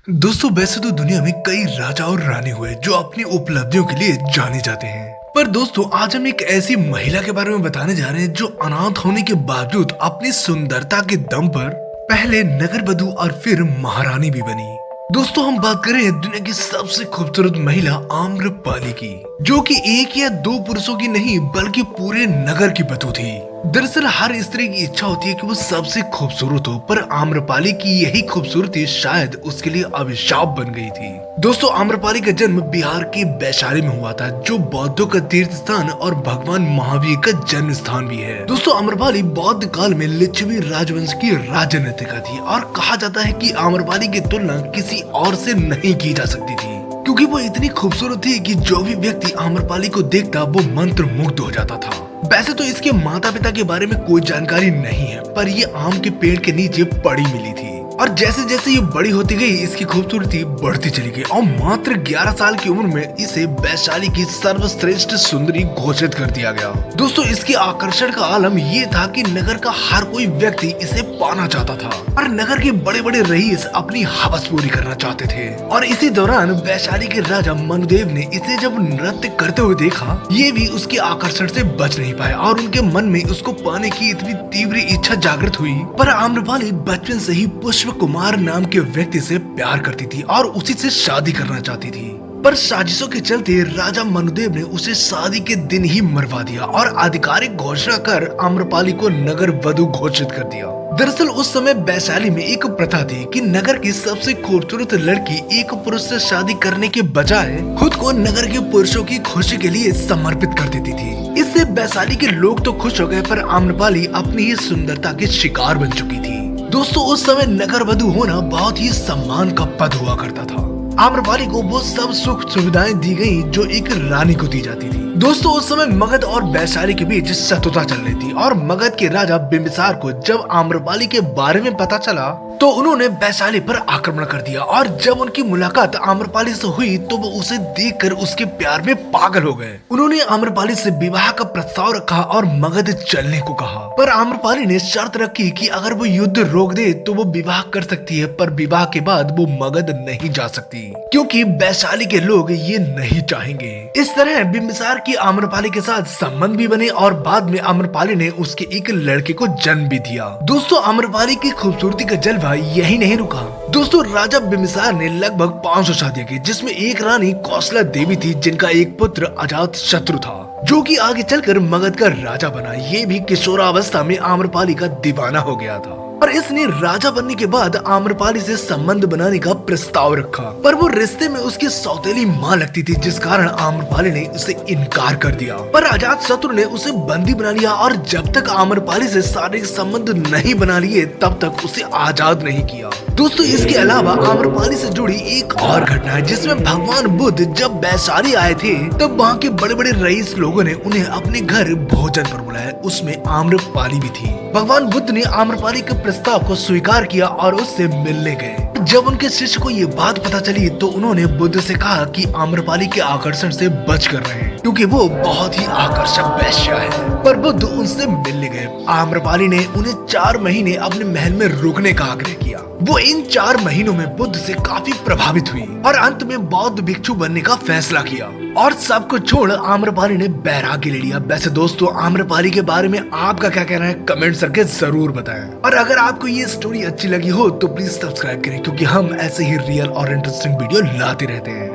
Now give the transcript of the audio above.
दोस्तों वैसे तो दुनिया में कई राजा और रानी हुए जो अपनी उपलब्धियों के लिए जाने जाते हैं। पर दोस्तों आज हम एक ऐसी महिला के बारे में बताने जा रहे हैं जो अनाथ होने के बावजूद अपनी सुंदरता के दम पर पहले नगरवधु और फिर महारानी भी बनी। दोस्तों हम बात करें दुनिया की सबसे खूबसूरत महिला आम्रपाली की, जो कि एक या दो पुरुषों की नहीं बल्कि पूरे नगर की बधू थी। दरअसल हर स्त्री की इच्छा होती है कि वो सबसे खूबसूरत हो, पर आम्रपाली की यही खूबसूरती शायद उसके लिए अभिशाप बन गई थी। दोस्तों आम्रपाली का जन्म बिहार के वैशाली में हुआ था, जो बौद्धों का तीर्थ स्थान और भगवान महावीर का जन्म स्थान भी है। दोस्तों आम्रपाली बौद्ध काल में लिच्छवी राजवंश की राजनीतिका थी और कहा जाता है कि आम्रपाली की तुलना किसी और से नहीं की जा सकती थी, क्योंकि वो इतनी खूबसूरत थी कि जो भी व्यक्ति आम्रपाली को देखता वो मंत्र मुग्ध हो जाता था। वैसे तो इसके माता पिता के बारे में कोई जानकारी नहीं है, पर ये आम के पेड़ के नीचे पड़ी मिली थी और जैसे जैसे ये बड़ी होती गई इसकी खूबसूरती बढ़ती चली गई और मात्र 11 साल की उम्र में इसे वैशाली की सर्वश्रेष्ठ सुंदरी घोषित कर दिया गया। दोस्तों इसके आकर्षण का आलम ये था कि नगर का हर कोई व्यक्ति इसे पाना चाहता था और नगर के बड़े बड़े रईस अपनी हवस पूरी करना चाहते थे। और इसी दौरान वैशाली के राजा मनुदेव ने इसे जब नृत्य करते हुए देखा, ये भी उसके आकर्षण से बच नहीं पाए और उनके मन में उसको पाने की इतनी तीव्र इच्छा जागृत हुई। पर आम्रपाली बचपन से ही पुष्प कुमार नाम के व्यक्ति से प्यार करती थी और उसी से शादी करना चाहती थी। पर साजिशों के चलते राजा मनुदेव ने उसे शादी के दिन ही मरवा दिया और आधिकारिक घोषणा कर आम्रपाली को नगर वधु घोषित कर दिया। दरअसल उस समय वैशाली में एक प्रथा थी कि नगर की सबसे खूबसूरत लड़की एक पुरुष से शादी करने के बजाय खुद को नगर के पुरुषों की खुशी के लिए समर्पित कर देती थी। इससे वैशाली के लोग तो खुश हो गए, पर आम्रपाली अपनी ही सुंदरता के शिकार बन चुकी थी। दोस्तों उस समय नगर वधु होना बहुत ही सम्मान का पद हुआ करता था। आम्रपाली को वो सब सुख सुविधाएं दी गई जो एक रानी को दी जाती थी। दोस्तों उस समय मगध और वैशाली के बीच शत्रुता चल रही थी और मगध के राजा बिंबिसार को जब आम्रपाली के बारे में पता चला तो उन्होंने वैशाली पर आक्रमण कर दिया और जब उनकी मुलाकात आम्रपाली से हुई तो वो उसे देखकर उसके प्यार में पागल हो गए। उन्होंने आम्रपाली से विवाह का प्रस्ताव रखा और मगध चलने को कहा, पर आम्रपाली ने शर्त रखी कि अगर वो युद्ध रोक दे तो वो विवाह कर सकती है, पर विवाह के बाद वो मगध नहीं जा सकती क्योंकि वैशाली के लोग ये नहीं चाहेंगे। इस तरह बिंबिसार की आम्रपाली के साथ संबंध भी बने और बाद में आम्रपाली ने उसके एक लड़के को जन्म भी दिया। दोस्तों आम्रपाली की खूबसूरती का जलवा यही नहीं रुका। दोस्तों राजा बिंबिसार ने लगभग 500 शादियां की, जिसमें एक रानी कौशला देवी थी जिनका एक पुत्र अजात शत्रु था, जो कि आगे चलकर मगध का राजा बना। ये भी किशोरावस्था में आम्रपाली का दीवाना हो गया था और इसने राजा बनने के बाद आम्रपाली से संबंध बनाने का प्रस्ताव रखा, पर वो रिश्ते में उसकी सौतेली माँ लगती थी, जिस कारण आम्रपाली ने उसे इनकार कर दिया। पर अजात शत्रु ने उसे बंदी बना लिया और जब तक आम्रपाली से शारीरिक संबंध नहीं बना लिए तब तक उसे आजाद नहीं किया। दोस्तों इसके अलावा आम्रपाली से जुड़ी एक और घटना है जिसमें भगवान बुद्ध जब वैशाली आए थे तब वहाँ के बड़े बड़े रईस लोगों ने उन्हें अपने घर भोजन पर बुलाया, उसमें आम्रपाली भी थी। भगवान बुद्ध ने आम्रपाली के प्रस्ताव को स्वीकार किया और उससे मिलने गए। जब उनके शिष्य को ये बात पता चली तो उन्होंने बुद्ध से कहा कि आम्रपाली के आकर्षण से बच कर रहे क्योंकि वो बहुत ही आकर्षक वेश्या है। पर बुद्ध उनसे मिलने गए। आम्रपाली ने उन्हें 4 महीने अपने महल में रुकने का आग्रह किया। वो इन 4 महीनों में बुद्ध से काफी प्रभावित हुई और अंत में बौद्ध भिक्षु बनने का फैसला किया और सब कुछ छोड़ आम्रपाली ने बैरागी ले लिया। वैसे दोस्तों आम्रपाली के बारे में आपका क्या कहना है कमेंट करके जरूर बताएं। और अगर आपको ये स्टोरी अच्छी लगी हो तो प्लीज सब्सक्राइब करें, क्योंकि हम ऐसे ही रियल और इंटरेस्टिंग वीडियो लाते रहते हैं।